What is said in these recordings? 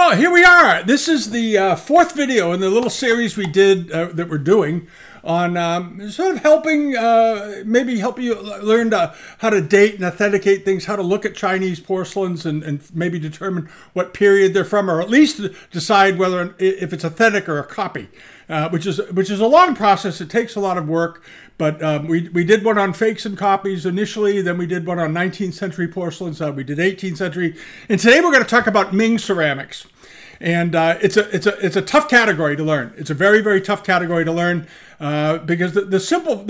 Well, here we are. This is the fourth video in the little series we did that we're doing on sort of helping, maybe help you learn how to date and authenticate things, how to look at Chinese porcelains and maybe determine what period they're from, or at least decide whether if it's authentic or a copy, which is a long process. It takes a lot of work. But we did one on fakes and copies initially, then we did one on 19th century porcelains, we did 18th century, and today we're going to talk about Ming ceramics. And it's a tough category to learn. It's a very, very tough category to learn because the simple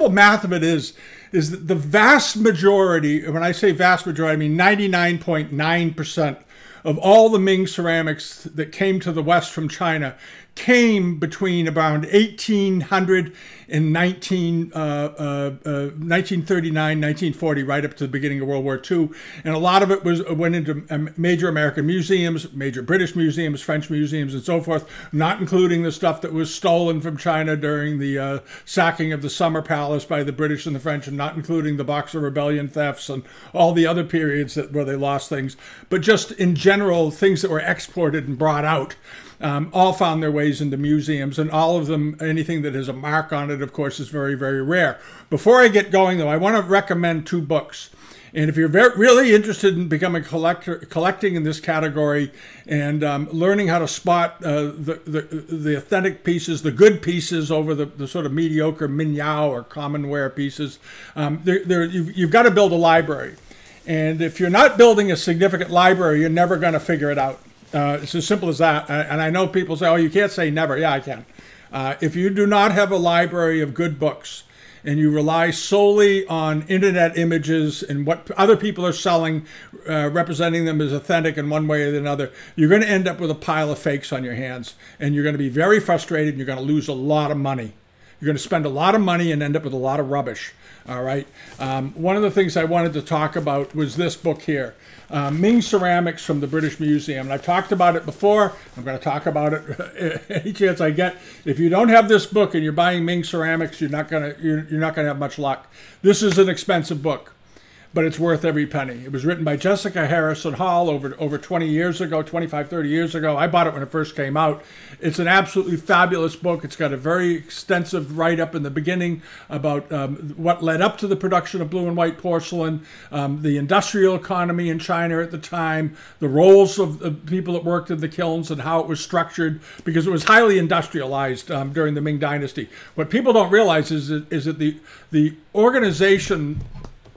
math of it is that the vast majority, when I say vast majority, I mean 99.9% of all the Ming ceramics that came to the West from China came between around 1800 and 1939, 1940, right up to the beginning of World War II. And a lot of it went into major American museums, major British museums, French museums, and so forth, not including the stuff that was stolen from China during the sacking of the Summer Palace by the British and the French, and not including the Boxer Rebellion thefts and all the other periods where they lost things. But just in general, things that were exported and brought out. All found their ways into museums, and all of them, anything that has a mark on it, of course, is very, very rare. Before I get going, though, I want to recommend two books. And if you're really interested in becoming a collecting in this category and learning how to spot the authentic pieces, the good pieces over the sort of mediocre minyao or commonware pieces, you've got to build a library. And if you're not building a significant library, you're never going to figure it out. It's as simple as that. And I know people say, oh, you can't say never. Yeah, I can. If you do not have a library of good books and you rely solely on internet images and what other people are selling, representing them as authentic in one way or another, you're going to end up with a pile of fakes on your hands. And you're going to be very frustrated and you're going to lose a lot of money. You're going to spend a lot of money and end up with a lot of rubbish. All right. One of the things I wanted to talk about was this book here, Ming Ceramics from the British Museum. And I've talked about it before. I'm going to talk about it any chance I get. If you don't have this book and you're buying Ming ceramics, you're not going to have much luck. This is an expensive book, but it's worth every penny. It was written by Jessica Harrison Hall over 20 years ago, 25, 30 years ago. I bought it when it first came out. It's an absolutely fabulous book. It's got a very extensive write-up in the beginning about what led up to the production of blue and white porcelain, the industrial economy in China at the time, the roles of the people that worked in the kilns and how it was structured, because it was highly industrialized during the Ming Dynasty. What people don't realize is that the organizational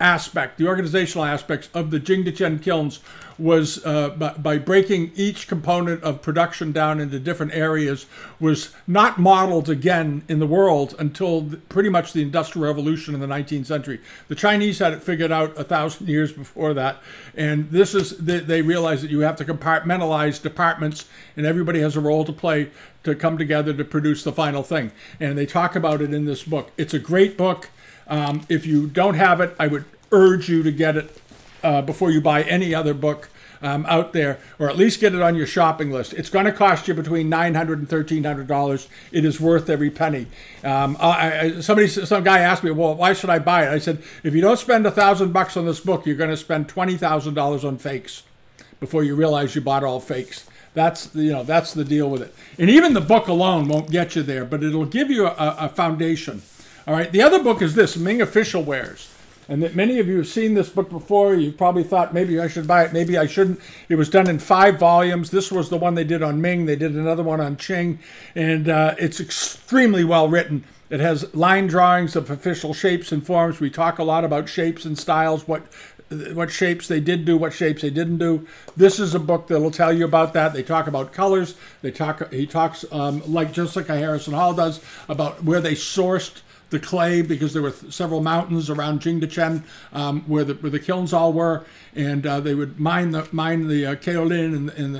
aspects of the Qing kilns was by breaking each component of production down into different areas, was not modeled again in the world until pretty much the Industrial Revolution in the 19th century. The Chinese had it figured out 1,000 years before that, and they realized that you have to compartmentalize departments, and everybody has a role to play to come together to produce the final thing. And they talk about it in this book. It's a great book. If you don't have it, I would urge you to get it before you buy any other book out there, or at least get it on your shopping list. It's going to cost you between $900 and $1,300. It is worth every penny. Some guy asked me, well, why should I buy it? I said, if you don't spend $1,000 on this book, you're going to spend $20,000 on fakes before you realize you bought all fakes. That's the deal with it. And even the book alone won't get you there, but it'll give you a foundation. All right. The other book is this, Ming Official Wares. And that many of you have seen this book before. You've probably thought, maybe I should buy it, maybe I shouldn't. It was done in 5 volumes. This was the one they did on Ming. They did another one on Qing. And it's extremely well written. It has line drawings of official shapes and forms. We talk a lot about shapes and styles, what shapes they did do, what shapes they didn't do. This is a book that will tell you about that. They talk about colors. He talks, like Jessica Harrison Hall does, about where they sourced the clay, because there were several mountains around Qing where the kilns all were, and they would mine the kaolin and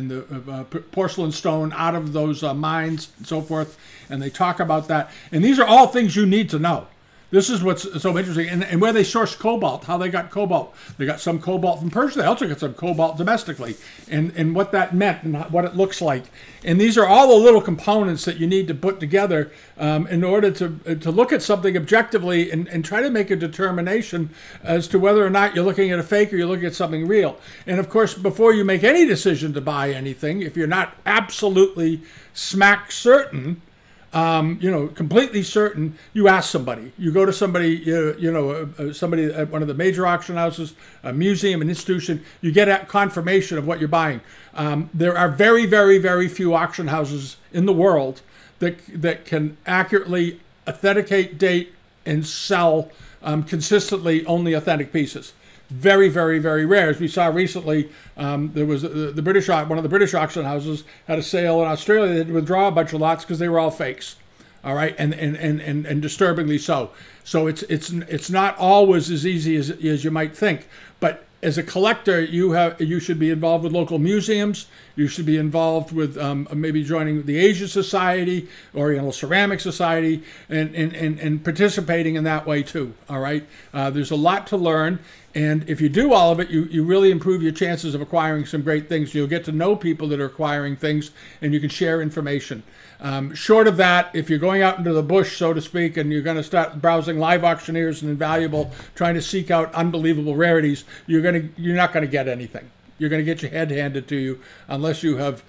the porcelain stone out of those mines and so forth. And they talk about that. And these are all things you need to know. This is what's so interesting. And where they source cobalt, how they got cobalt. They got some cobalt from Persia. They also got some cobalt domestically. And what that meant and what it looks like. And these are all the little components that you need to put together in order to look at something objectively and try to make a determination as to whether or not you're looking at a fake or you're looking at something real. And of course, before you make any decision to buy anything, if you're not absolutely smack certain, completely certain, you ask somebody. You go to somebody, somebody at one of the major auction houses, a museum, an institution. You get confirmation of what you're buying. There are very, very, very few auction houses in the world that can accurately authenticate, date, and sell consistently only authentic pieces. Very, very, very rare. As we saw recently, there was the British, one of the British auction houses had a sale in Australia. They had to withdraw a bunch of lots because they were all fakes. All right, and disturbingly so. So it's not always as easy as you might think. But as a collector, you should be involved with local museums. You should be involved with maybe joining the Asia Society, Oriental Ceramic Society, and participating in that way too. All right, there's a lot to learn. And if you do all of it, you really improve your chances of acquiring some great things. You'll get to know people that are acquiring things, and you can share information. Short of that, if you're going out into the bush, so to speak, and you're going to start browsing live auctioneers and Invaluable, trying to seek out unbelievable rarities, you're not going to get anything. You're going to get your head handed to you unless you have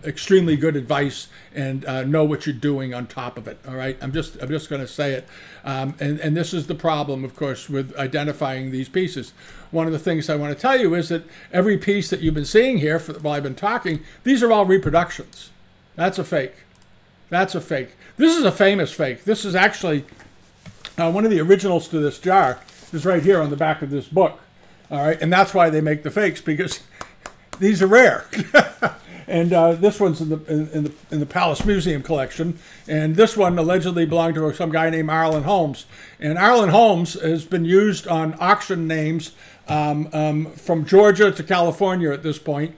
extremely good advice and know what you're doing on top of it. All right, I'm just going to say it, and this is the problem, of course, with identifying these pieces. One of the things I want to tell you is that every piece that you've been seeing here while I've been talking, these are all reproductions. That's a fake. That's a fake. This is a famous fake. This is actually one of the originals to this jar. Is right here on the back of this book. All right, and that's why they make the fakes, because these are rare. And this one's in the Palace Museum collection, and this one allegedly belonged to some guy named Arlen Holmes. And Arlen Holmes has been used on auction names from Georgia to California at this point.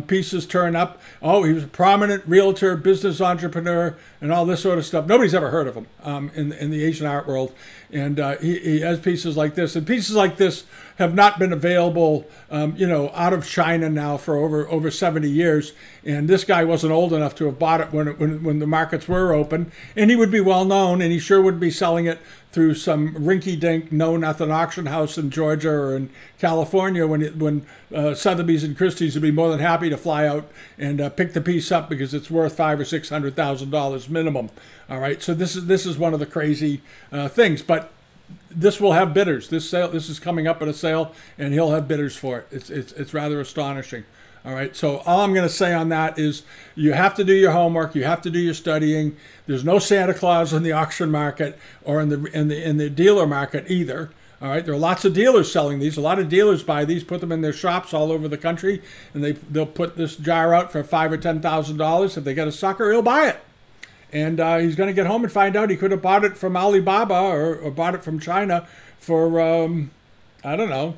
Pieces turn up. Oh, he was a prominent realtor, business entrepreneur, and all this sort of stuff. Nobody's ever heard of him in the Asian art world. And he has pieces like this. And pieces like this have not been available, out of China now for over 70 years. And this guy wasn't old enough to have bought it when the markets were open. And he would be well known, and he sure wouldn't be selling it through some rinky-dink, know-nothing auction house in Georgia or in California when Sotheby's and Christie's would be more than happy to fly out and pick the piece up because it's worth $500,000 or $600,000 minimum. All right, so this is one of the crazy things, but this will have bidders. This is coming up at a sale, and he'll have bidders for it. It's rather astonishing. All right, so all I'm going to say on that is you have to do your homework. You have to do your studying. There's no Santa Claus in the auction market or in the dealer market either. All right, there are lots of dealers selling these. A lot of dealers buy these, put them in their shops all over the country, and they'll put this jar out for $5,000 or $10,000. If they get a sucker, he'll buy it. And he's going to get home and find out he could have bought it from Alibaba or bought it from China for, I don't know,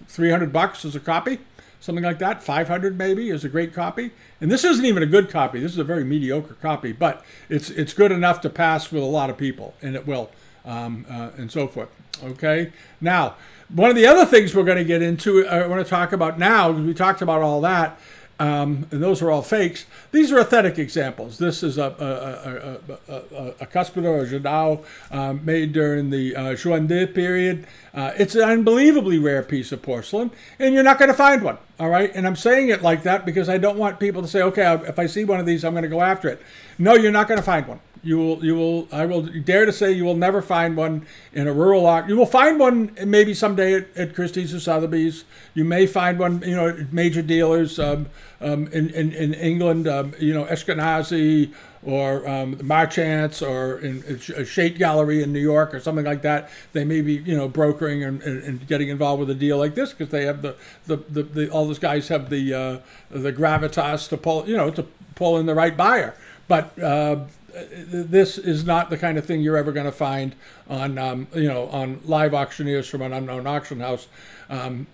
$300 as a copy. Something like that, 500 maybe is a great copy. And this isn't even a good copy. This is a very mediocre copy, but it's good enough to pass with a lot of people, and it will, and so forth. Okay? Now, one of the other things we're going to get into, I want to talk about now, because we talked about all that, and those are all fakes. These are authentic examples. This is a cuspidor or Jadao made during the Xuande period. It's an unbelievably rare piece of porcelain, and you're not going to find one. All right, and I'm saying it like that because I don't want people to say, okay, if I see one of these, I'm going to go after it. No, you're not going to find one. I will dare to say you will never find one in a rural auction. You will find one maybe someday at Christie's or Sotheby's. You may find one, at major dealers in England, Ashkenazi or Marchants or in a Shade Gallery in New York or something like that. They may be, brokering and getting involved with a deal like this because they have all those guys have the gravitas to pull in the right buyer. But this is not the kind of thing you're ever going to find on on live auctioneers from an unknown auction house. I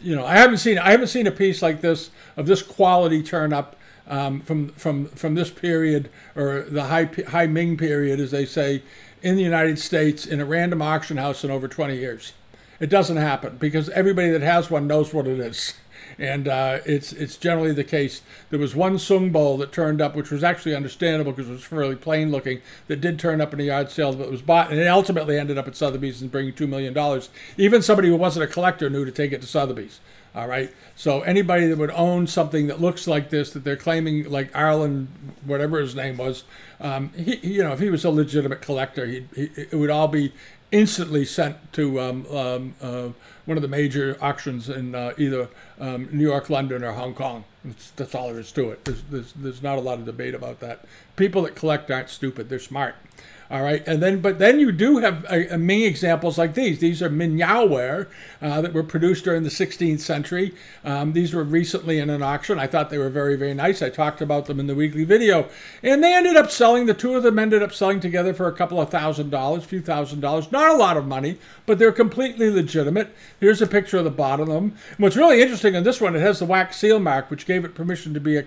haven't seen a piece like this of this quality turn up from this period, or the high Ming period, as they say, in the United States in a random auction house in over 20 years. It doesn't happen because everybody that has one knows what it is. And it's generally the case. There was one Sung bowl that turned up, which was actually understandable because it was fairly plain looking, that did turn up in a yard sale, but it was bought, and it ultimately ended up at Sotheby's and bringing $2 million. Even somebody who wasn't a collector knew to take it to Sotheby's. All right. So anybody that would own something that looks like this, that they're claiming, like Arlen, whatever his name was, if he was a legitimate collector, it would all be instantly sent to one of the major auctions in either New York, London, or Hong Kong. That's all there is to it. There's not a lot of debate about that. People that collect aren't stupid; they're smart. All right, but then you do have Ming examples like these. These are Minyao that were produced during the 16th century. These were recently in an auction. I thought they were very, very nice. I talked about them in the weekly video. And they ended up selling, the two of them ended up selling together for a couple of $1,000, few $1,000. Not a lot of money, but they're completely legitimate. Here's a picture of the bottom of them. And what's really interesting on this one, it has the wax seal mark, which gave it permission to be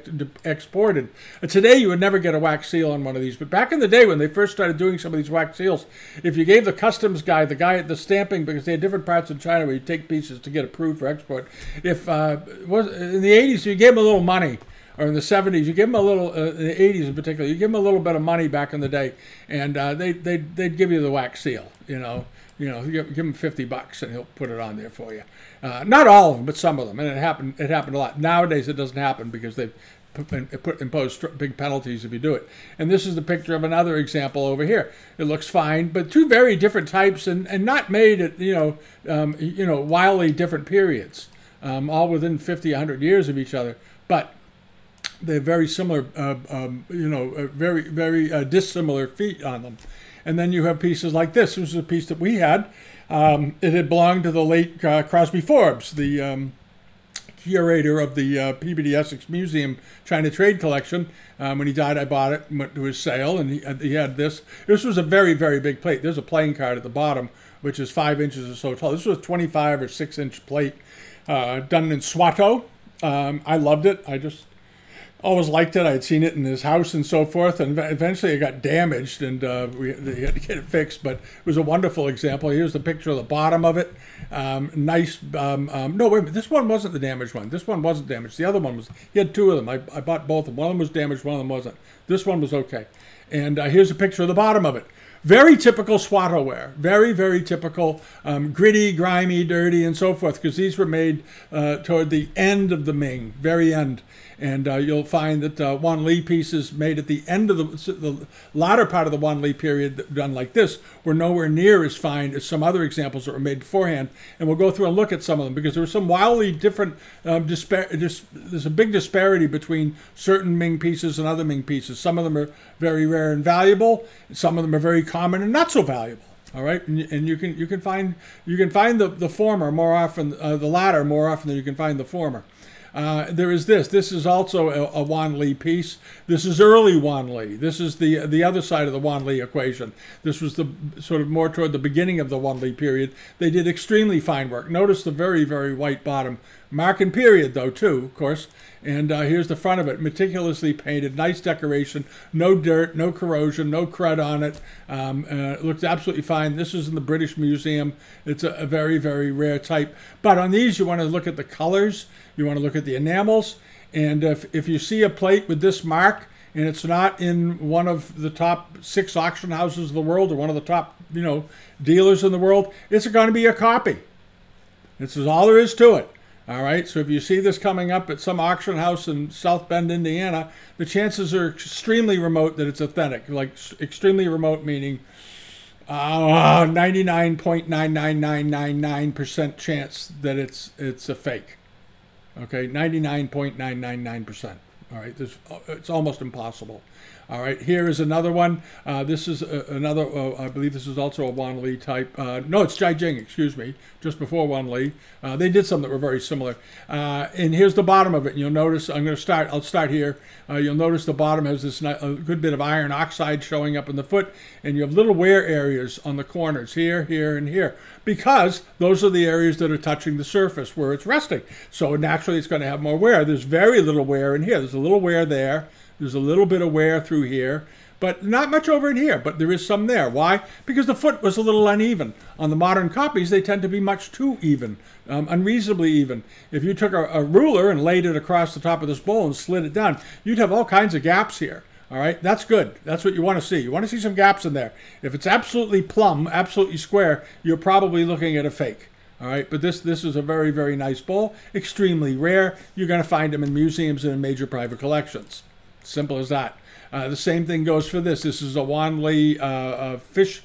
exported. Today, you would never get a wax seal on one of these. But back in the day, when they first started doing some of these wax seals, if you gave the customs guy, the guy at the stamping, because they had different parts in China where you take pieces to get approved for export, if in the 80s you gave him a little money, or in the 70s you give him a little, in the 80s in particular, you give him a little bit of money back in the day, and they'd give you the wax seal, you give him $50 and he'll put it on there for you. Not all of them, but some of them, and it happened a lot. Nowadays it doesn't happen because they've imposed big penalties if you do it. And this is the picture of another example over here. It looks fine, but two very different types, and not made at wildly different periods, all within 50, 100 years of each other. But they're very similar, very, very dissimilar feet on them. And then you have pieces like this. This was a piece that we had. It had belonged to the late Crosby Forbes, the curator of the Peabody Essex Museum China Trade Collection. When he died, I bought it and went to his sale, and he had this. This was a very, very big plate. There's a playing card at the bottom, which is 5 inches or so tall. This was a 25 or 6 inch plate done in Swato. I loved it. I just always liked it. I had seen it in his house and so forth, and eventually it got damaged, and we had to get it fixed, but it was a wonderful example. Here's the picture of the bottom of it. Nice. No, wait a minute. This one wasn't the damaged one. This one wasn't damaged. The other one was. He had two of them. I bought both of them. One of them was damaged, one of them wasn't. This one was okay. And here's a picture of the bottom of it. Very typical Swato ware. Very, very typical, gritty, grimy, dirty, and so forth, because these were made toward the end of the Ming, very end. And you'll find that Wan Li pieces made at the end of the latter part of the Wan Li period, done like this, were nowhere near as fine as some other examples that were made beforehand. And we'll go through and look at some of them, because there were some wildly different, there's a big disparity between certain Ming pieces and other Ming pieces. Some of them are very rare and valuable. Some of them are very common and not so valuable. All right, and you can find the former more often, the latter more often than you can find the former. There is this. This is also a Wan Li piece. This is early Wan Li. This is the other side of the Wan Li equation. This was the sort of more toward the beginning of the Wan Li period. They did extremely fine work. Notice the very, very white bottom. Mark and period, though, too, of course. And here's the front of it, meticulously painted, nice decoration, no dirt, no corrosion, no crud on it. It looks absolutely fine. This is in the British Museum. It's a very, very rare type. But on these, you want to look at the colors. You want to look at the enamels. And if you see a plate with this mark, and it's not in one of the top 6 auction houses of the world, or one of the top, dealers in the world, it's going to be a copy. This is all there is to it. All right, so if you see this coming up at some auction house in South Bend, Indiana, the chances are extremely remote that it's authentic. Like extremely remote meaning 99.99999% chance that it's a fake. Okay, 99.999%. All right, it's almost impossible. All right, here is another one. This is another, I believe this is also a Wan Li type. No, it's Jiajing, excuse me, just before Wan Li. They did some that were very similar. And here's the bottom of it. You'll notice, I'll start here. You'll notice the bottom has this a good bit of iron oxide showing up in the foot, and you have little wear areas on the corners, here, here, and here, because those are the areas that are touching the surface where it's resting. So naturally it's going to have more wear. There's very little wear in here. There's a little wear there. There's a little bit of wear through here, but not much over in here, but there is some there. Why? Because the foot was a little uneven. On the modern copies, they tend to be much too even, unreasonably even. If you took a ruler and laid it across the top of this bowl and slid it down, you'd have all kinds of gaps here. All right, that's good. That's what you want to see. You want to see some gaps in there. If it's absolutely plumb, absolutely square, you're probably looking at a fake. All right, but this is a very, very nice bowl, extremely rare. You're going to find them in museums and in major private collections. Simple as that. The same thing goes for this. This is a Wanli fish,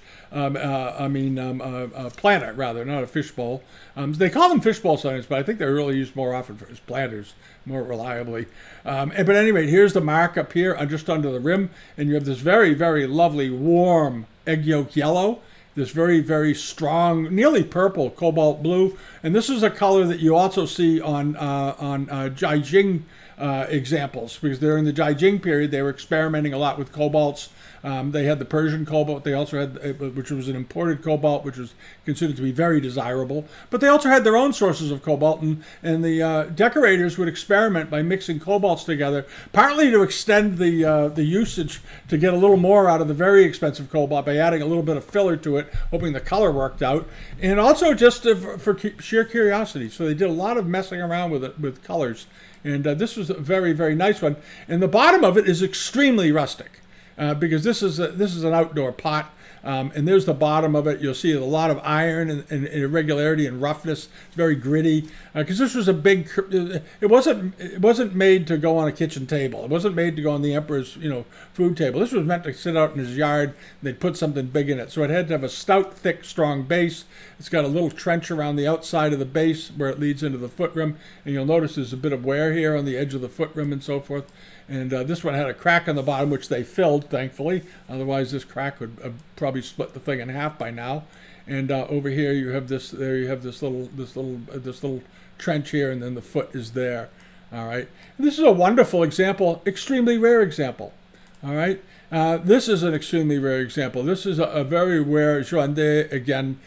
planter, rather, not a fish bowl. They call them fish bowl sometimes, but I think they're really used more often as planters, more reliably. But anyway, here's the mark up here, just under the rim, and you have this very, very lovely, warm egg yolk yellow. This very, very strong, nearly purple, cobalt blue. And this is a color that you also see on Jiajing examples, because during the Jiajing period, they were experimenting a lot with cobalts. They had the Persian cobalt. They also had, which was an imported cobalt, which was considered to be very desirable. But they also had their own sources of cobalt, and the decorators would experiment by mixing cobalts together, partly to extend the usage to get a little more out of the very expensive cobalt by adding a little bit of filler to it, hoping the color worked out, and also just for sheer curiosity. So they did a lot of messing around with it, with colors. And this was a very, very nice one. And the bottom of it is extremely rustic. Because this is an outdoor pot, and there's the bottom of it. You'll see a lot of iron and irregularity and roughness. It's very gritty. Because this was a big. It wasn't made to go on a kitchen table. It wasn't made to go on the emperor's food table. This was meant to sit out in his yard. They'd put something big in it, so it had to have a stout, thick, strong base. It's got a little trench around the outside of the base where it leads into the foot rim, and you'll notice there's a bit of wear here on the edge of the foot rim and so forth. And this one had a crack on the bottom, which they filled, thankfully. Otherwise, this crack would have probably split the thing in half by now. And over here, you have this. There, you have this little trench here, and then the foot is there. All right. And this is a wonderful example, extremely rare example. All right. This is an extremely rare example. This is a very rare Xuande, again,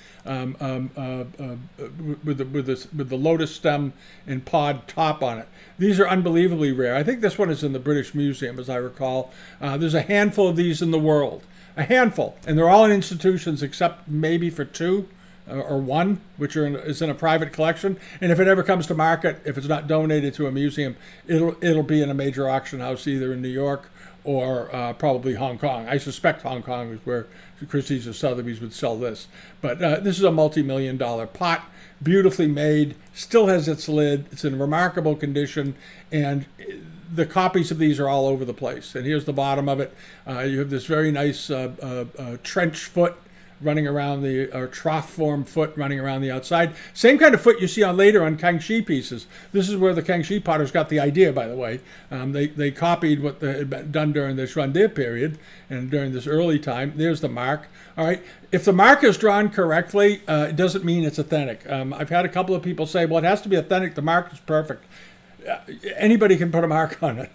with the lotus stem and pod top on it. These are unbelievably rare. I think this one is in the British Museum, as I recall. There's a handful of these in the world. A handful. And they're all in institutions except maybe for two or one, which is in a private collection. And if it ever comes to market, if it's not donated to a museum, it'll be in a major auction house, either in New York or probably Hong Kong. I suspect Hong Kong is where Christie's or Sotheby's would sell this. But this is a multi-million-dollar pot, beautifully made, still has its lid. It's in remarkable condition, and the copies of these are all over the place. And here's the bottom of it. You have this very nice trench foot running around or trough form foot running around the outside. Same kind of foot you see later on Kangxi pieces. This is where the Kangxi potters got the idea, by the way. They copied what they had been done during the Xuande period and during this early time. There's the mark. All right. If the mark is drawn correctly, it doesn't mean it's authentic. I've had a couple of people say, well, it has to be authentic. The mark is perfect. Anybody can put a mark on it.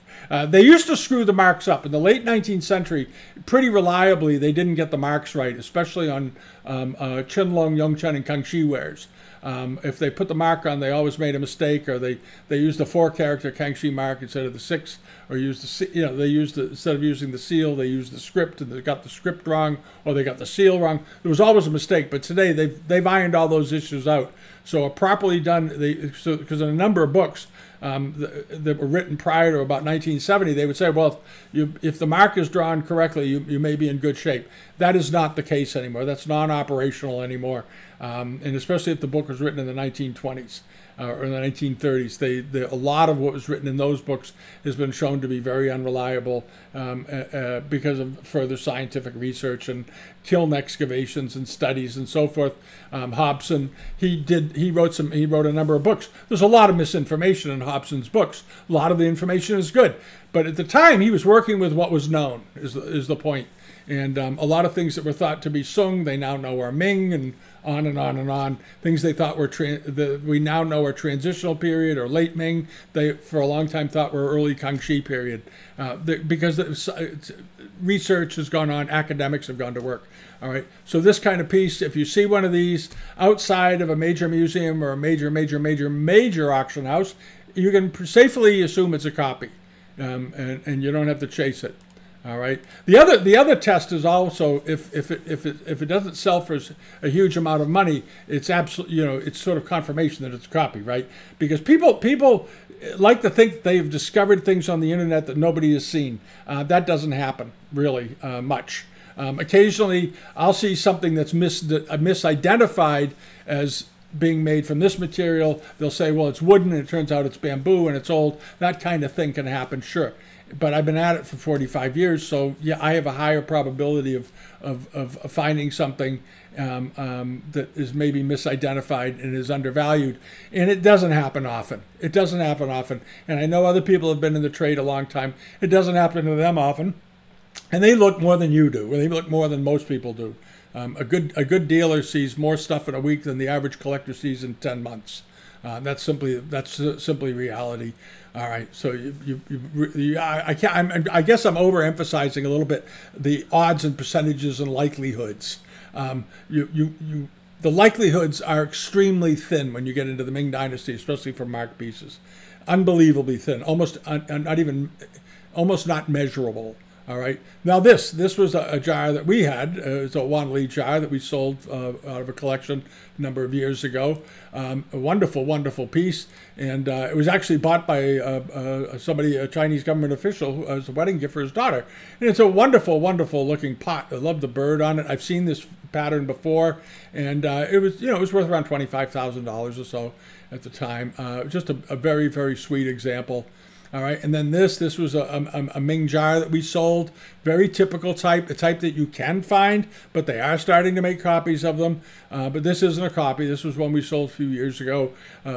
They used to screw the marks up. In the late 19th century, pretty reliably, they didn't get the marks right, especially on Qinlong, Yongchen, and Kangxi wares. If they put the mark on, they always made a mistake, or they used the 4-character Kangxi mark instead of the 6, or instead of using the seal, they used the script, and they got the script wrong, or they got the seal wrong. There was always a mistake, but today they've ironed all those issues out. So a properly done, because in a number of books that were written prior to about 1970, they would say, well, if the mark is drawn correctly, you may be in good shape. That is not the case anymore. That's non-operational anymore. And especially if the book was written in the 1920s or in the 1930s. A lot of what was written in those books has been shown to be very unreliable because of further scientific research and kiln excavations and studies and so forth. Hobson, he wrote a number of books. There's a lot of misinformation in Hobson's books. A lot of the information is good, but at the time he was working with what was known. Is the point. And a lot of things that were thought to be Sung, they now know are Ming, and on and on and on. Things they thought were we now know are transitional period or late Ming, they for a long time thought were early Kangxi period, because research has gone on, academics have gone to work. All right. So this kind of piece, if you see one of these outside of a major museum or a major auction house, you can safely assume it's a copy, and you don't have to chase it. All right. The other test is also if it doesn't sell for a huge amount of money, it's absolutely, it's sort of confirmation that it's a copy, right? Because people like to think they've discovered things on the internet that nobody has seen. That doesn't happen really much. Occasionally, I'll see something that's misidentified as being made from this material. They'll say, well, it's wooden, and it turns out it's bamboo and it's old. That kind of thing can happen, sure. But I've been at it for 45 years, so yeah, I have a higher probability of finding something that is maybe misidentified and is undervalued. And it doesn't happen often. It doesn't happen often. And I know other people have been in the trade a long time. It doesn't happen to them often. And they look more than you do. They look more than most people do. A good dealer sees more stuff in a week than the average collector sees in 10 months. That's simply reality. All right, so I guess I'm overemphasizing a little bit the odds and percentages and likelihoods. The likelihoods are extremely thin when you get into the Ming Dynasty, especially for marked pieces. Unbelievably thin, almost not measurable. All right. Now this was a jar that we had. It's a Wanli jar that we sold out of a collection a number of years ago. A wonderful, wonderful piece, and it was actually bought by a Chinese government official as a wedding gift for his daughter. And it's a wonderful, wonderful looking pot. I love the bird on it. I've seen this pattern before, and it was worth around $25,000 or so at the time. Just a very, very sweet example. All right, and then this was a Ming jar that we sold. Very typical type, a type that you can find, but they are starting to make copies of them. But this isn't a copy. This was one we sold a few years ago.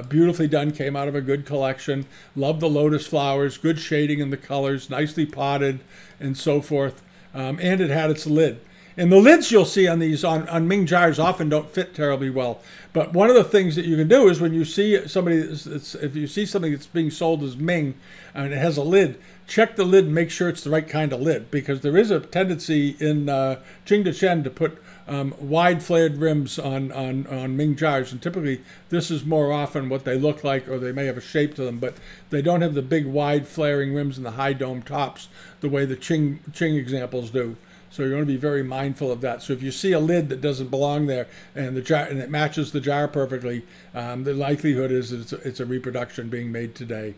Beautifully done, came out of a good collection. Love the lotus flowers, good shading in the colors, nicely potted, and so forth. And it had its lid. And the lids you'll see on these on Ming jars often don't fit terribly well. But one of the things that you can do is when you see somebody, if you see something that's being sold as Ming and it has a lid, check the lid and make sure it's the right kind of lid, because there is a tendency in Qing to Chen to put wide flared rims on Ming jars, and typically this is more often what they look like, or they may have a shape to them, but they don't have the big wide flaring rims and the high dome tops the way the Qing examples do. So you're going to be very mindful of that. So if you see a lid that doesn't belong there and the jar and it matches the jar perfectly, the likelihood is it's a reproduction being made today.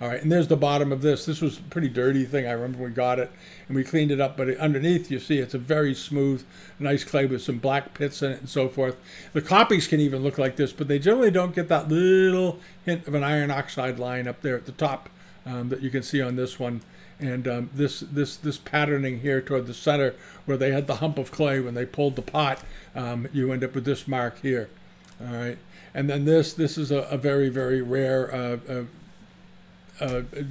All right, and there's the bottom of this. This was a pretty dirty thing. I remember when we got it and we cleaned it up, but underneath you see it's a very smooth, nice clay with some black pits in it and so forth. The copies can even look like this, but they generally don't get that little hint of an iron oxide line up there at the top that you can see on this one. And this patterning here toward the center where they had the hump of clay when they pulled the pot, you end up with this mark here. All right, and then this is a very, very rare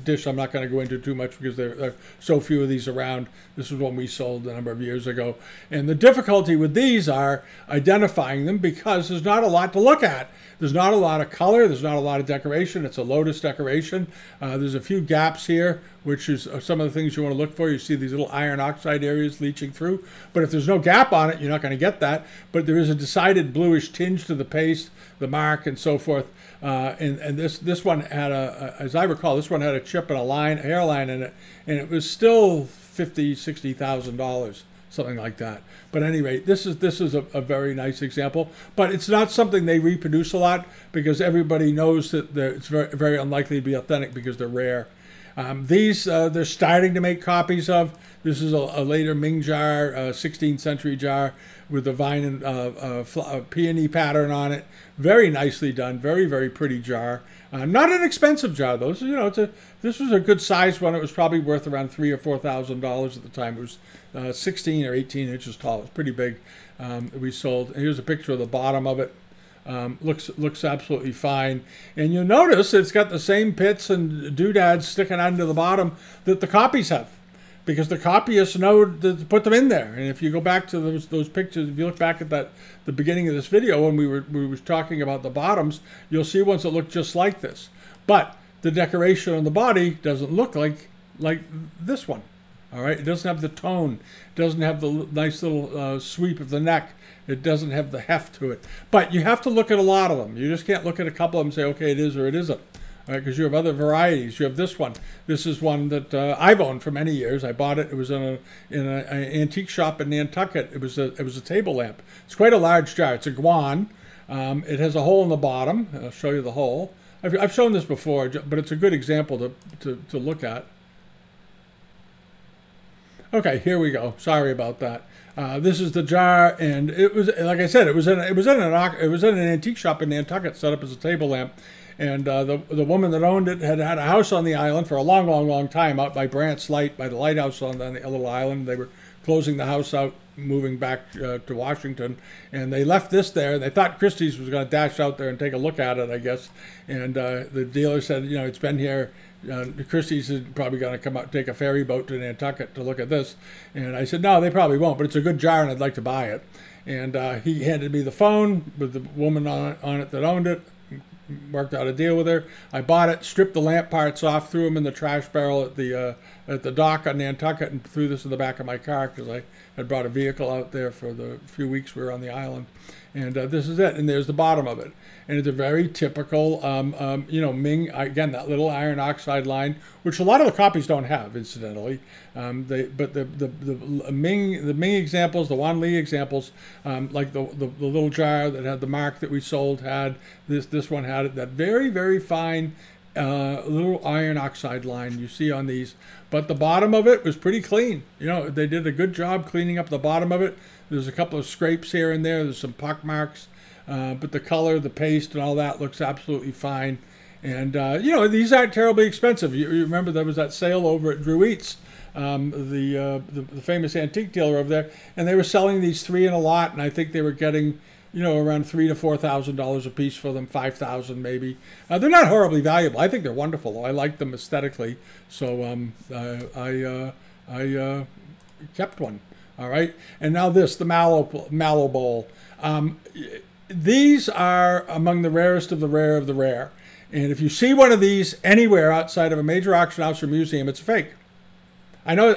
dish. I'm not going to go into too much because there are so few of these around. This is one we sold a number of years ago. And the difficulty with these are identifying them because there's not a lot to look at. There's not a lot of color. There's not a lot of decoration. It's a lotus decoration. There's a few gaps here, which is some of the things you want to look for. You see these little iron oxide areas leaching through. But if there's no gap on it, you're not going to get that. But there is a decided bluish tinge to the paste, the mark, and so forth. And this one had as I recall, this one had a chip and a hairline in it, and it was still $50,000-$60,000, something like that. But at any rate, this is a very nice example. But it's not something they reproduce a lot because everybody knows that it's very, very unlikely to be authentic because they're rare. These they're starting to make copies of. This is a later Ming jar, 16th century jar with the vine and peony pattern on it. Very nicely done. Very, very pretty jar. Not an expensive jar though. So, this was a good sized one. It was probably worth around $3,000 or $4,000 at the time. It was 16 or 18 inches tall. It was pretty big. We sold. Here's a picture of the bottom of it. Looks absolutely fine, and you'll notice it's got the same pits and doodads sticking out into the bottom that the copies have, because the copyists know to put them in there. And if you go back to those pictures, if you look back at the beginning of this video when we were talking about the bottoms, you'll see ones that look just like this, but the decoration on the body doesn't look like this one. All right, it doesn't have the tone, it doesn't have the nice little sweep of the neck. It doesn't have the heft to it. But you have to look at a lot of them. You just can't look at a couple of them and say, okay, it is or it isn't. Because you have other varieties. You have this one. This is one that I've owned for many years. I bought it. It was in an antique shop in Nantucket. It was a table lamp. It's quite a large jar. It's a guan. It has a hole in the bottom. I'll show you the hole. I've shown this before, but it's a good example to look at. Okay, here we go. Sorry about that. This is the jar, and it was, like I said, it was in an antique shop in Nantucket, set up as a table lamp. And the woman that owned it had a house on the island for a long, long, long time, out by Brant's Light, by the lighthouse on the little island. They were closing the house out, moving back to Washington, and they left this there. They thought Christie's was going to dash out there and take a look at it, I guess. And the dealer said, you know, it's been here. Christie's is probably going to come out, take a ferry boat to Nantucket to look at this. And I said, no, they probably won't, but it's a good jar, and I'd like to buy it. And he handed me the phone with the woman on it that owned it. Worked out a deal with her. I bought it, stripped the lamp parts off, threw them in the trash barrel at the dock on Nantucket, and threw this in the back of my car because I had brought a vehicle out there for the few weeks we were on the island. And this is it. And there's the bottom of it. And it's a very typical, you know, Ming, again, that little iron oxide line, which a lot of the copies don't have, incidentally. But the Ming examples, the Wan Li examples, like the little jar that had the mark that we sold had, this one had it, that very, very fine little iron oxide line you see on these. But the bottom of it was pretty clean. You know, they did a good job cleaning up the bottom of it. There's a couple of scrapes here and there. There's some pock marks. But the color, the paste, and all that looks absolutely fine. And, you know, these aren't terribly expensive. You remember there was that sale over at Drew Eats, the famous antique dealer over there, and they were selling these 3 in a lot, and I think they were getting, you know, around $3,000 to $4,000 a piece for them, $5,000 maybe. They're not horribly valuable. I think they're wonderful. I like them aesthetically, so I kept one. All right, and now this, the mallow bowl. These are among the rarest of the rare of the rare. And if you see one of these anywhere outside of a major auction house or museum, it's fake. I know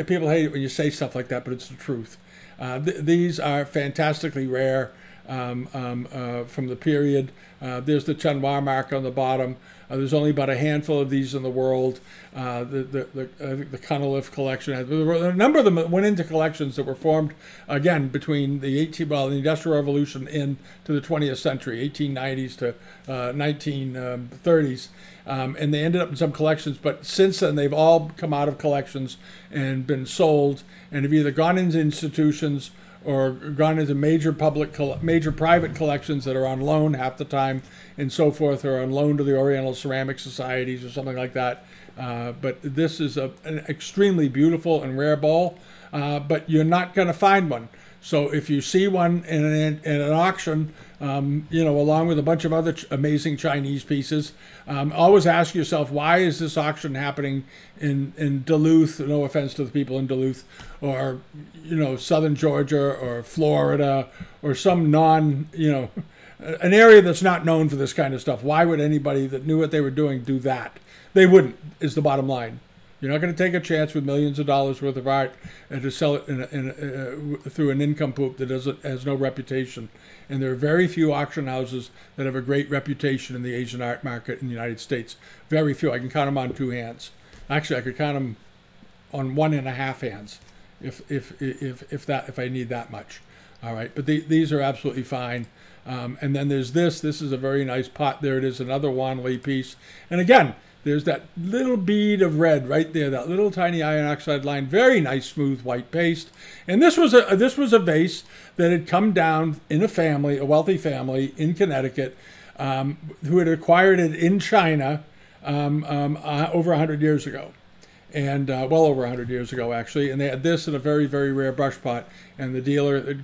people hate it when you say stuff like that, but it's the truth. These are fantastically rare from the period. There's the Chunhua mark on the bottom. There's only about a handful of these in the world. The Cunliffe collection has a number of them went into collections that were formed again between the the Industrial Revolution into the 20th century, 1890s to 1930s, and they ended up in some collections. But since then, they've all come out of collections and been sold, and have either gone into institutions or gone into major private collections that are on loan half the time and so forth, or on loan to the Oriental Ceramic Societies or something like that. But this is an extremely beautiful and rare bowl, but you're not going to find one. So if you see one in an auction, you know, along with a bunch of other amazing Chinese pieces, always ask yourself, why is this auction happening in Duluth? No offense to the people in Duluth, or, you know, southern Georgia or Florida or some you know, an area that's not known for this kind of stuff. Why would anybody that knew what they were doing do that? They wouldn't, is the bottom line. You're not going to take a chance with millions of dollars worth of art and to sell it through an income poop that has no reputation. And there are very few auction houses that have a great reputation in the Asian art market in the United States. Very few. I can count them on 2 hands. Actually, I could count them on 1.5 hands if I need that much. All right, but these are absolutely fine. And then there's this. This is a very nice pot. There it is, another Wan Li piece. And again, there's that little bead of red right there, that little tiny iron oxide line. Very nice, smooth white paste. And this was a vase that had come down in a family, a wealthy family in Connecticut, who had acquired it in China over 100 years ago. And well over 100 years ago, actually. And they had this in a very, very rare brush pot. And the dealer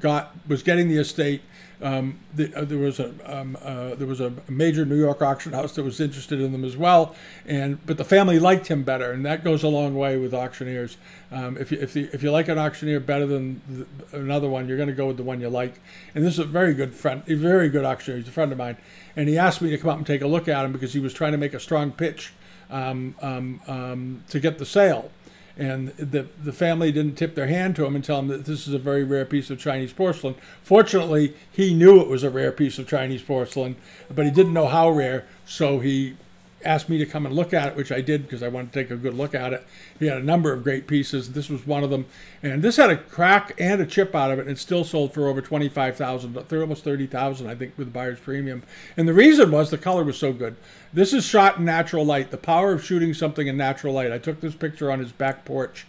was getting the estate. There was a major New York auction house that was interested in them as well, but the family liked him better, and that goes a long way with auctioneers. If you like an auctioneer better than another one, you're going to go with the one you like. And this is a very good friend, a very good auctioneer. He's a friend of mine, and he asked me to come up and take a look at him because he was trying to make a strong pitch to get the sale. And the family didn't tip their hand to him and tell him that this is a very rare piece of Chinese porcelain. Fortunately, he knew it was a rare piece of Chinese porcelain, but he didn't know how rare, so he asked me to come and look at it, which I did because I wanted to take a good look at it. He had a number of great pieces. This was one of them. And this had a crack and a chip out of it, and it still sold for over $25,000, almost $30,000, I think, with buyer's premium. And the reason was the color was so good. This is shot in natural light, the power of shooting something in natural light. I took this picture on his back porch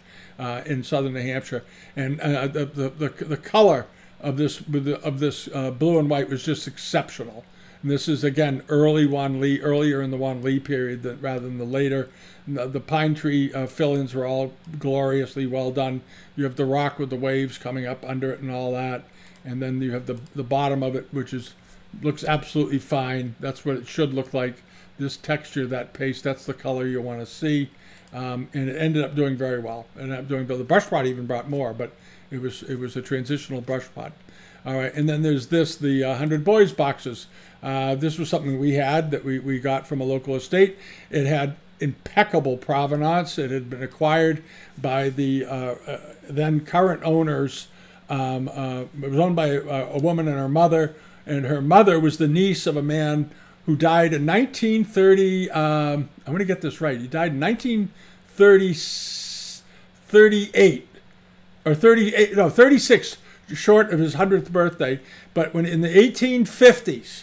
in southern New Hampshire, and the color of this blue and white was just exceptional. And this is, again, earlier in the Wan Li period rather than the later. The pine tree fill-ins were all gloriously well done. You have the rock with the waves coming up under it and all that. And then you have the bottom of it, which looks absolutely fine. That's what it should look like. This texture, that paste, that's the color you want to see. And it ended up doing very well. The brush pot even brought more, but it was a transitional brush pot. All right, and then there's the 100 Boys boxes. This was something we had that we got from a local estate. It had impeccable provenance. It had been acquired by the then current owners. It was owned by a woman and her mother was the niece of a man who died in 1930. I'm going to get this right. He died in 1938 or 36, short of his 100th birthday. But when in the 1850s.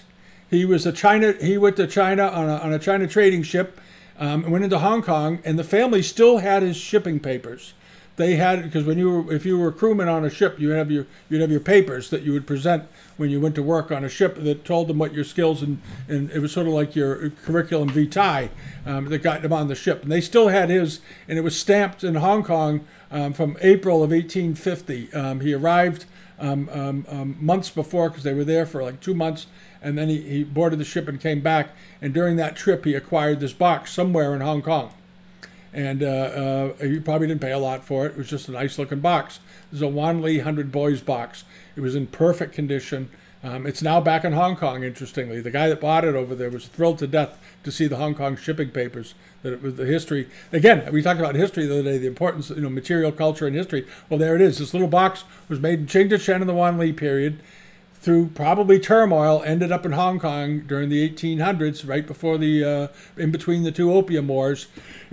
He went to China on a China trading ship, and went into Hong Kong, and the family still had his shipping papers. They had, because if you were a crewman on a ship, you'd have your papers that you would present when you went to work on a ship that told them what your skills and it was sort of like your curriculum vitae that got them on the ship. And they still had his, and it was stamped in Hong Kong from April of 1850. He arrived months before because they were there for like 2 months. And then he boarded the ship and came back. And during that trip, he acquired this box somewhere in Hong Kong. And he probably didn't pay a lot for it. It was just a nice-looking box. It was a Wan Li 100 Boys box. It was in perfect condition. It's now back in Hong Kong, interestingly. The guy that bought it over there was thrilled to death to see the Hong Kong shipping papers, that it was the history. Again, we talked about history the other day, the importance of material culture and history. Well, there it is. This little box was made in Qing to Shen in the Wan Li period. Through probably turmoil, ended up in Hong Kong during the 1800s, right before in between the two opium wars.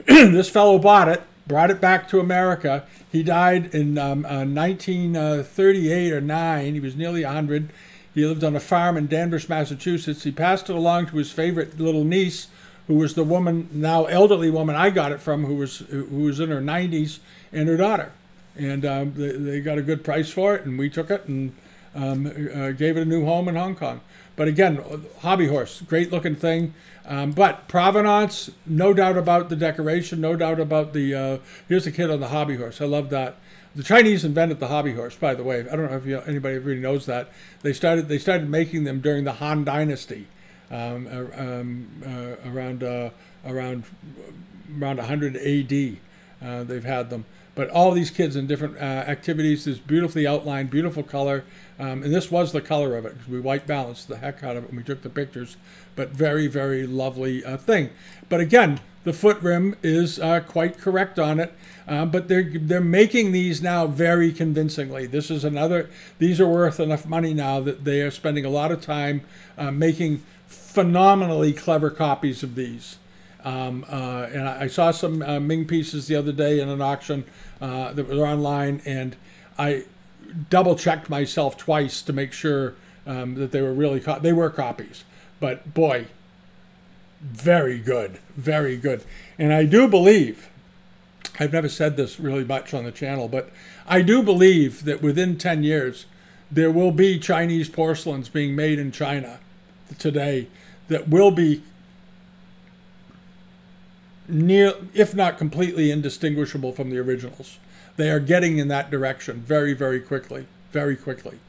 This fellow bought it, brought it back to America. He died in 1938 or 9. He was nearly 100. He lived on a farm in Danvers, Massachusetts. He passed it along to his favorite little niece, who was the woman, now elderly woman I got it from, who was in her 90s, and her daughter. And they got a good price for it, and we took it and gave it a new home in Hong Kong. But again, hobby horse, great looking thing. But provenance, no doubt about the decoration, no doubt about here's a kid on the hobby horse. I love that. The Chinese invented the hobby horse, by the way. I don't know if anybody really knows that. They started making them during the Han Dynasty, around 100 AD. They've had them. But all these kids in different activities, this beautifully outlined, beautiful color. And this was the color of it, because we white balanced the heck out of it when we took the pictures. But very, very lovely thing. But again, the foot rim is quite correct on it. But they're making these now very convincingly. These are worth enough money now that they are spending a lot of time making phenomenally clever copies of these. And I saw some Ming pieces the other day in an auction that was online, and I double-checked myself twice to make sure that they were really they were copies. But boy, very good, very good. And I do believe, I've never said this really much on the channel, but I do believe that within 10 years, there will be Chinese porcelains being made in China today that will be near, if not completely indistinguishable from the originals. They are getting in that direction very, very quickly, very quickly.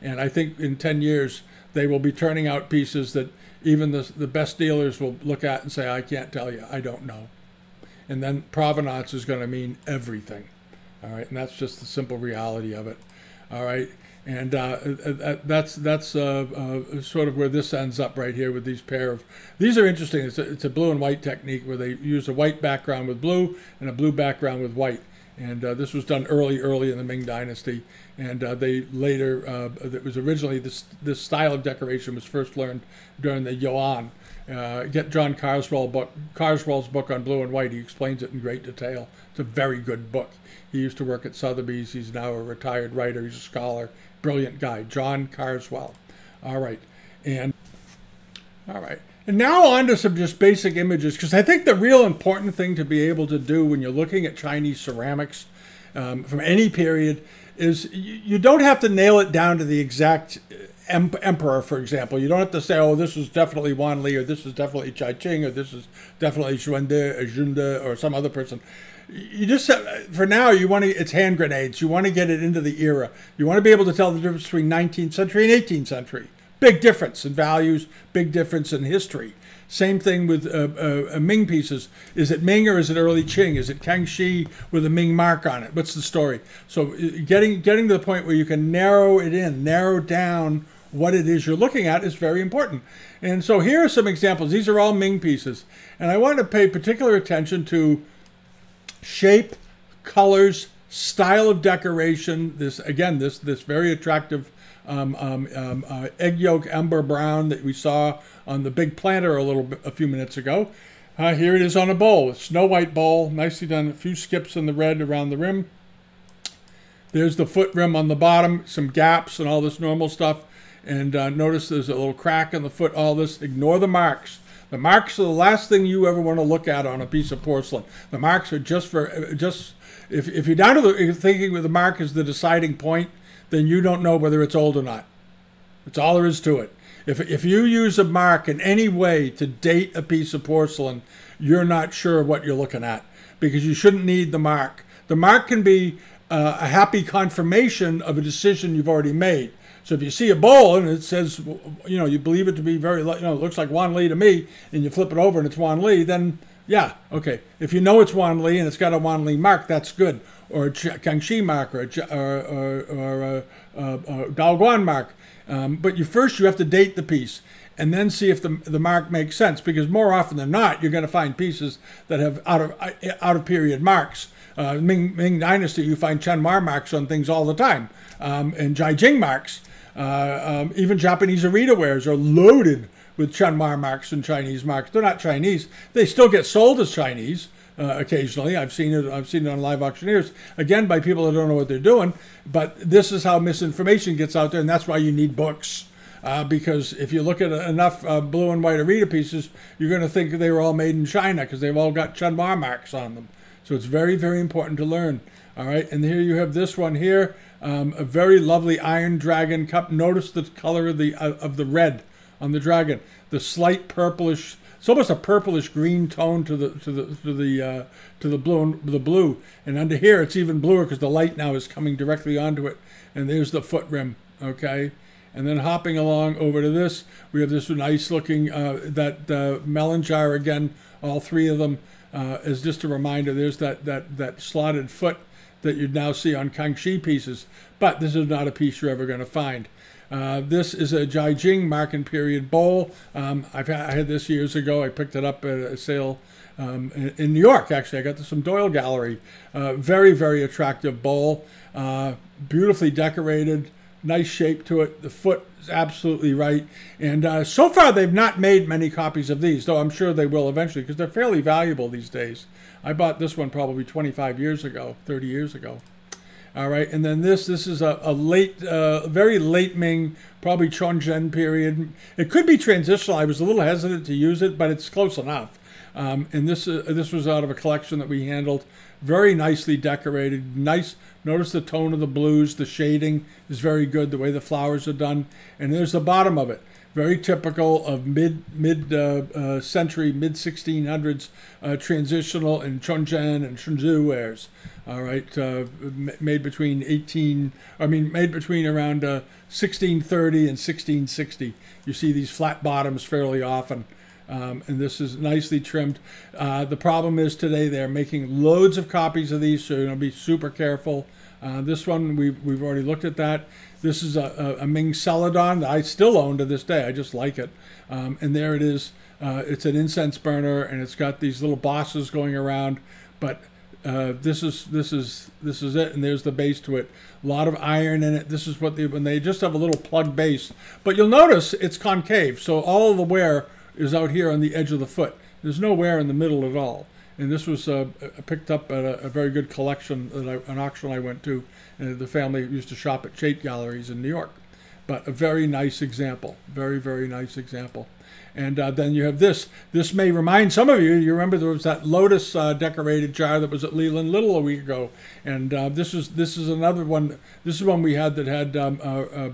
And I think in 10 years, they will be turning out pieces that even the best dealers will look at and say, I can't tell you, I don't know. And then provenance is going to mean everything. All right, and that's just the simple reality of it. All right, and that's sort of where this ends up right here with these pair of. These are interesting. It's a blue and white technique where they use a white background with blue and a blue background with white. And this was done early in the Ming Dynasty. And they later, it was originally, this style of decoration was first learned during the Yuan. Get John Carswell's book on blue and white. He explains it in great detail. It's a very good book. He used to work at Sotheby's. He's now a retired writer. He's a scholar. Brilliant guy. John Carswell. All right. And now on to some just basic images, because I think the real important thing to be able to do when you're looking at Chinese ceramics from any period is you don't have to nail it down to the exact emperor, for example. You don't have to say, oh, this is definitely Wan Li, or this is definitely Chai-Ching, or this is definitely Xuande or Zhunda or some other person. You just, for now, it's hand grenades. You want to get it into the era. You want to be able to tell the difference between 19th century and 18th century. Big difference in values, big difference in history. Same thing with Ming pieces. Is it Ming or is it early Qing? Is it Kangxi with a Ming mark on it? What's the story? So getting to the point where you can narrow down what it is you're looking at is very important. And so here are some examples. These are all Ming pieces. And I want to pay particular attention to shape, colors, style of decoration. This very attractive egg yolk ember brown that we saw on the big planter a few minutes ago. Here it is on a bowl, a snow white bowl, nicely done. A few skips in the red around the rim. There's the foot rim on the bottom, some gaps and all this normal stuff. And notice there's a little crack in the foot. All this. Ignore the marks. The marks are the last thing you ever want to look at on a piece of porcelain. The marks are if you're down to thinking the mark is the deciding point, then you don't know whether it's old or not. That's all there is to it. If you use a mark in any way to date a piece of porcelain, you're not sure what you're looking at, because you shouldn't need the mark. The mark can be a happy confirmation of a decision you've already made. So if you see a bowl and it says, you believe it to be it looks like Wan Li to me, and you flip it over and it's Wan Li, then yeah, okay. If you know it's Wan Li and it's got a Wan Li mark, that's good. Or a Kangxi mark, or a Daoguan mark. But first you have to date the piece and then see if the mark makes sense, because more often than not, you're going to find pieces that have out of period marks. Ming Dynasty, you find Qianhua marks on things all the time, and Jiajing marks. Even Japanese Arita wares are loaded with Qianhua marks and Chinese marks. They're not Chinese. They still get sold as Chinese occasionally. I've seen it on live auctioneers, again, by people that don't know what they're doing. But this is how misinformation gets out there, and that's why you need books. Because if you look at enough blue and white Arita pieces, you're going to think they were all made in China, because they've all got Qianhua marks on them. So it's very, very important to learn. All right, and here you have this one here, a very lovely Iron Dragon cup. Notice the color of the red on the dragon, the slight purplish. It's almost a purplish green tone to the blue, and under here it's even bluer because the light now is coming directly onto it. And there's the foot rim. Okay. And then hopping along over to this, we have this nice looking, melon jar again, all three of them, as just a reminder. There's that slotted foot that you'd now see on Kangxi pieces, but this is not a piece you're ever going to find. This is a Jiajing mark and period bowl. I had this years ago. I picked it up at a sale in New York, actually. I got this from Doyle Gallery. Very, very attractive bowl, beautifully decorated. Nice shape to it. The foot is absolutely right. And so far, they've not made many copies of these, though I'm sure they will eventually, because they're fairly valuable these days. I bought this one probably 25 years ago, 30 years ago. All right, and then this is a late, very late Ming, probably Chongzhen period. It could be transitional. I was a little hesitant to use it, but it's close enough. And this was out of a collection that we handled. Very nicely decorated. Nice. Notice the tone of the blues. The shading is very good. The way the flowers are done. And there's the bottom of it. Very typical of mid-century, mid-1600s transitional and Chongzhen and Shenzhou wares. All right, made between around 1630 and 1660. You see these flat bottoms fairly often. And this is nicely trimmed. The problem is today they're making loads of copies of these, so you're going to be super careful. This one, we've already looked at that. This is a Ming Celadon that I still own to this day. I just like it. And there it is. It's an incense burner, and it's got these little bosses going around. But this is it, and there's the base to it. A lot of iron in it. This is what when they just have a little plug base. But you'll notice it's concave, so all of the wear is out here on the edge of the foot. There's no wear in the middle at all. And this was picked up at a very good collection, an auction I went to. And the family used to shop at Chait Galleries in New York. But a very nice example, very, very nice example. And then you have this. This may remind some of you, you remember there was that lotus decorated jar that was at Leland Little a week ago. And this is another one. This is one we had that had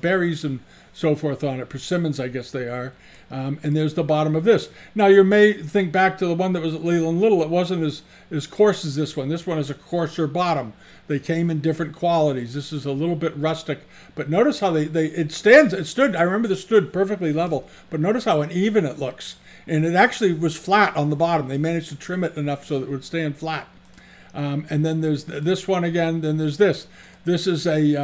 berries and so forth on it. Persimmons, I guess they are. And there's the bottom of this. Now, you may think back to the one that was at Leland Little. It wasn't as coarse as this one. This one is a coarser bottom. They came in different qualities. This is a little bit rustic. But notice how it stood, I remember this stood perfectly level. But notice how uneven it looks. And it actually was flat on the bottom. They managed to trim it enough so that it would stand flat. And then there's this one again. Then there's this. This is a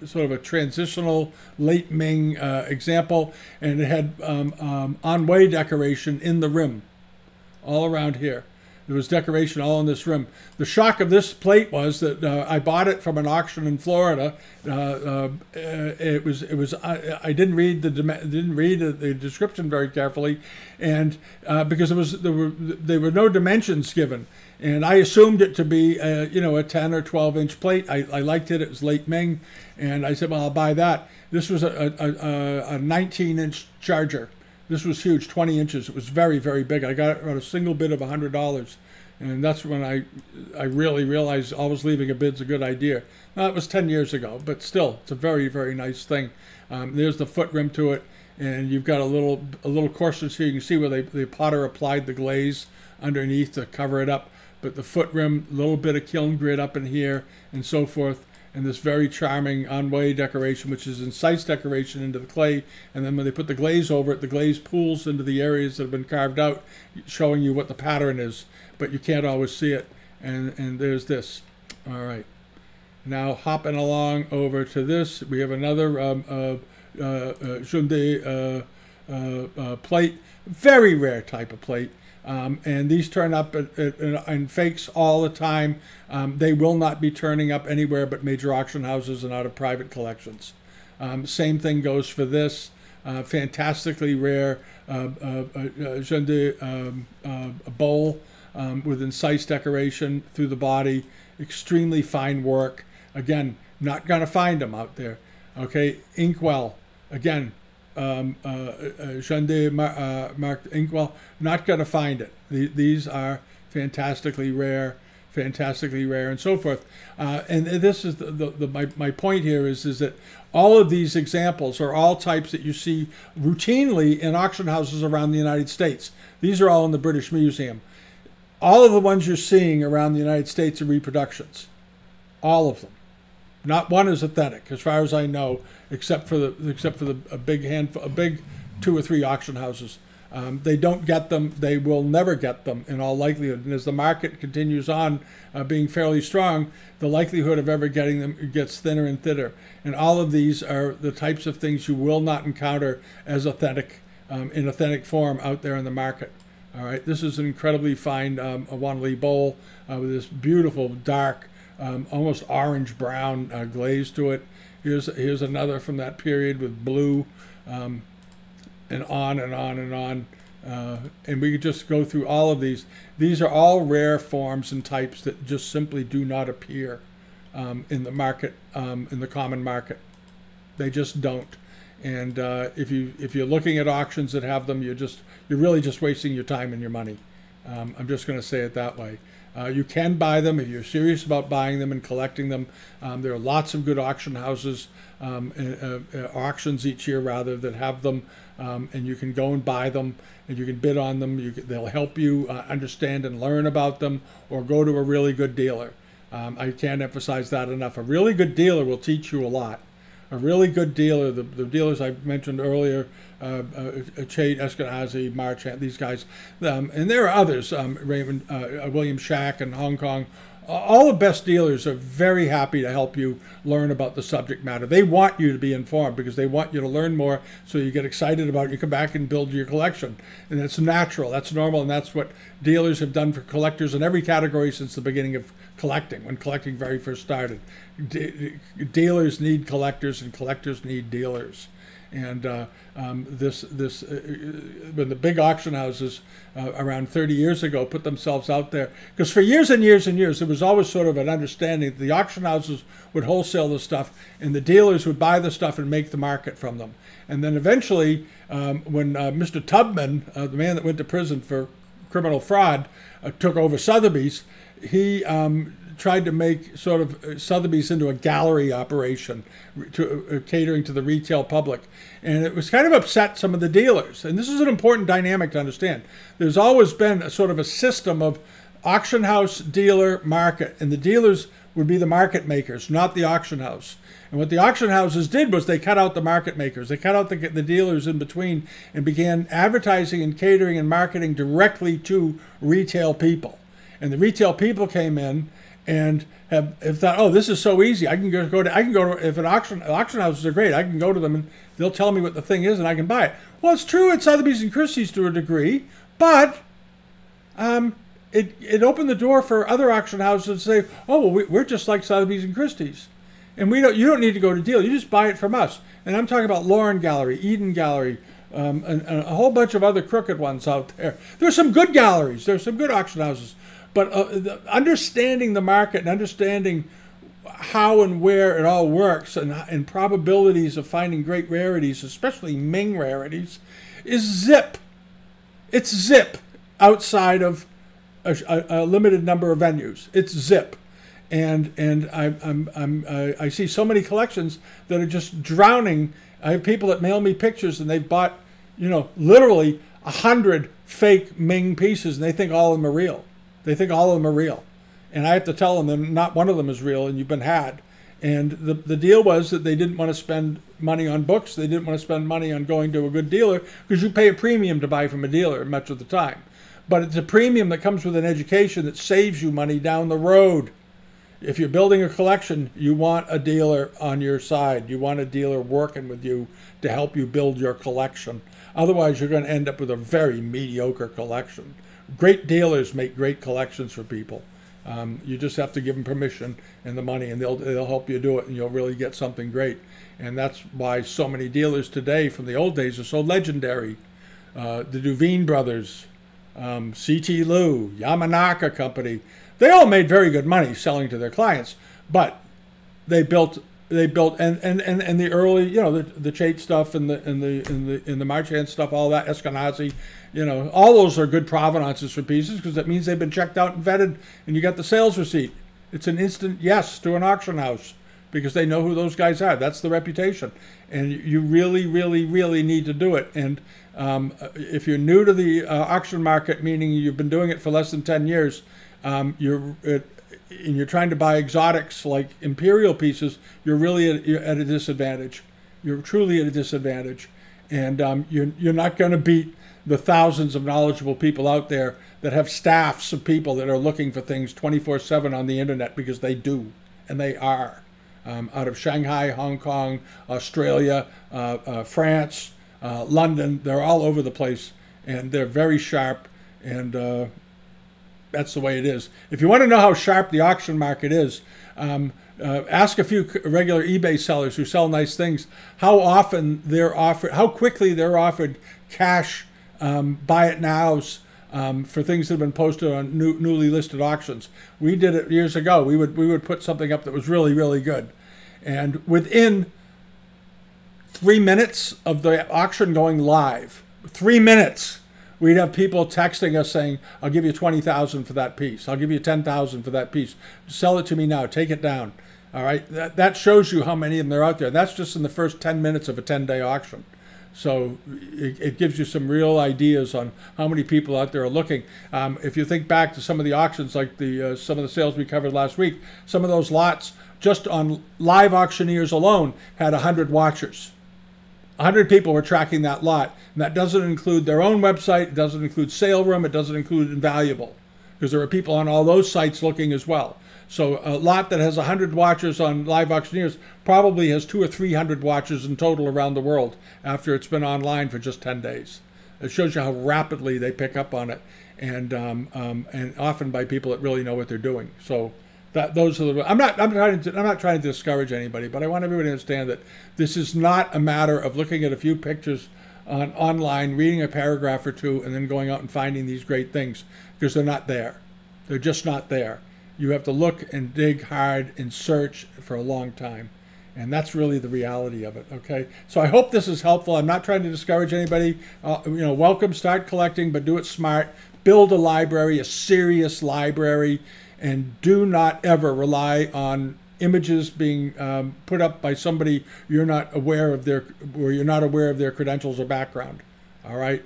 sort of a transitional late Ming example, and it had en-way decoration in the rim, all around here. There was decoration all in this rim. The shock of this plate was that I bought it from an auction in Florida. I didn't read the description very carefully, and because there were no dimensions given. And I assumed it to be, a 10 or 12-inch plate. I liked it. It was late Ming. And I said, well, I'll buy that. This was a 19-inch charger. This was huge, 20 inches. It was very, very big. I got it on a single bid of $100. And that's when I really realized always leaving a bid's a good idea. Now, that was 10 years ago, but still, it's a very, very nice thing. There's the foot rim to it. And you've got a little coarseness here. You can see where the potter applied the glaze underneath to cover it up. But the foot rim, a little bit of kiln grit up in here and so forth. And this very charming en-way decoration, which is incise decoration into the clay. And then when they put the glaze over it, the glaze pools into the areas that have been carved out, showing you what the pattern is. But you can't always see it. And there's this. All right. Now hopping along over to this, we have another Junde plate. Very rare type of plate. And these turn up in fakes all the time. They will not be turning up anywhere but major auction houses and out of private collections. Same thing goes for this. Fantastically rare bowl with incise decoration through the body. Extremely fine work. Again, not going to find them out there. Okay, inkwell. Again, marked inkwell, not going to find it. These are fantastically rare, and so forth. And this is my point here is that all of these examples are all types that you see routinely in auction houses around the United States. These are all in the British Museum. All of the ones you're seeing around the United States are reproductions. All of them. Not one is authentic, as far as I know, except for a big 2 or 3 auction houses. They don't get them. They will never get them in all likelihood. And as the market continues on being fairly strong, the likelihood of ever getting them gets thinner and thinner. And all of these are the types of things you will not encounter as authentic, in authentic form out there in the market. All right, this is an incredibly fine Wanli bowl with this beautiful dark, almost orange-brown glaze to it. Here's another from that period with blue, and on and on and on. And we could just go through all of these. These are all rare forms and types that just simply do not appear in the market, in the common market. They just don't. And if you're looking at auctions that have them, you're really just wasting your time and your money. I'm just going to say it that way. You can buy them if you're serious about buying them and collecting them. There are lots of good auction houses, auctions each year rather, that have them, and you can go and buy them, and you can bid on them. They'll help you understand and learn about them, or go to a really good dealer. I can't emphasize that enough. A really good dealer will teach you a lot. A really good dealer, the dealers I mentioned earlier, Chait, Eskenazi, Marchant, these guys, and there are others, William Shack in Hong Kong, all the best dealers are very happy to help you learn about the subject matter. They want you to be informed because they want you to learn more, so you get excited about it. You come back and build your collection. And that's natural, that's normal, and that's what dealers have done for collectors in every category since the beginning of collecting, when collecting very first started. Dealers need collectors, and collectors need dealers. And when the big auction houses around 30 years ago put themselves out there, because for years and years and years, there was always sort of an understanding that the auction houses would wholesale the stuff and the dealers would buy the stuff and make the market from them. And then eventually, when Mr. Tubman, the man that went to prison for criminal fraud, took over Sotheby's, he tried to make sort of Sotheby's into a gallery operation, catering to the retail public. And it was kind of upset some of the dealers. And this is an important dynamic to understand. There's always been a sort of a system of auction house, dealer, market. And the dealers would be the market makers, not the auction house. And what the auction houses did was they cut out the market makers. They cut out the dealers in between and began advertising and catering and marketing directly to retail people. And the retail people came in and have thought, oh, this is so easy. I can go to if auction houses are great, I can go to them and they'll tell me what the thing is and I can buy it. Well, it's true at Sotheby's and Christie's to a degree, but it opened the door for other auction houses to say, oh, well, we're just like Sotheby's and Christie's, and you don't need to go to deal. You just buy it from us. And I'm talking about Lauren Gallery, Eden Gallery, and a whole bunch of other crooked ones out there. There's some good galleries. There's some good auction houses. But understanding the market and understanding how and where it all works and probabilities of finding great rarities, especially Ming rarities, is zip. It's zip outside of a limited number of venues. It's zip. And I see so many collections that are just drowning. I have people that mail me pictures and they've bought, literally 100 fake Ming pieces and they think all of them are real. They think all of them are real. And I have to tell them that not one of them is real and you've been had. And the deal was that they didn't want to spend money on books. They didn't want to spend money on going to a good dealer because you pay a premium to buy from a dealer much of the time. But it's a premium that comes with an education that saves you money down the road. If you're building a collection, you want a dealer on your side. You want a dealer working with you to help you build your collection. Otherwise, you're going to end up with a very mediocre collection. Great dealers make great collections for people. You just have to give them permission and the money, and they'll help you do it, and you'll really get something great. And that's why so many dealers today from the old days are so legendary. The Duveen brothers, C.T. Liu, Yamanaka Company, they all made very good money selling to their clients, but they built and the early, the Chait stuff and the Marchand stuff, all that, Eskenazi, all those are good provenances for pieces because that means they've been checked out and vetted and you got the sales receipt. It's an instant yes to an auction house because they know who those guys are. That's the reputation. And you really, really, really need to do it. And if you're new to the auction market, meaning you've been doing it for less than 10 years, and you're trying to buy exotics like imperial pieces, you're really at a disadvantage. You're truly at a disadvantage. And you're not going to beat the thousands of knowledgeable people out there that have staffs of people that are looking for things 24/7 on the internet, because they do, and they are. Out of Shanghai, Hong Kong, Australia, France, London, they're all over the place, and they're very sharp, and that's the way it is. If you want to know how sharp the auction market is, ask a few regular eBay sellers who sell nice things how often they're offered, how quickly they're offered cash buy it nows for things that have been posted on newly listed auctions. We did it years ago. We would put something up that was really, really good, and within 3 minutes of the auction going live, 3 minutes, we'd have people texting us saying, I'll give you $20,000 for that piece. I'll give you $10,000 for that piece. Sell it to me now. Take it down. All right. That shows you how many of them are out there. That's just in the first 10 minutes of a 10-day auction. So it gives you some real ideas on how many people out there are looking. If you think back to some of the auctions, like some of the sales we covered last week, some of those lots just on live auctioneers alone had 100 watchers. 100 people were tracking that lot. And that doesn't include their own website. It doesn't include Sale Room. It doesn't include Invaluable, because there are people on all those sites looking as well. So a lot that has 100 watchers on Live Auctioneers probably has 200 or 300 watchers in total around the world after it's been online for just 10 days. It shows you how rapidly they pick up on it, and often by people that really know what they're doing. So those are the. I'm not trying to discourage anybody, but I want everybody to understand that this is not a matter of looking at a few pictures online, reading a paragraph or two, and then going out and finding these great things, because they're not there. They're just not there. You have to look and dig hard and search for a long time. And that's really the reality of it, okay? So I hope this is helpful. I'm not trying to discourage anybody. Welcome, start collecting, but do it smart. Build a library, a serious library, and do not ever rely on images being put up by somebody you're not aware of their credentials or background, all right?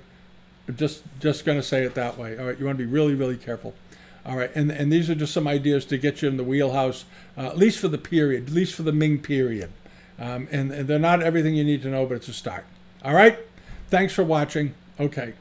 Just going to say it that way, all right? You want to be really, really careful. All right, and these are just some ideas to get you in the wheelhouse, at least for the period, at least for the Ming period. And they're not everything you need to know, but it's a start. All right, thanks for watching. Okay.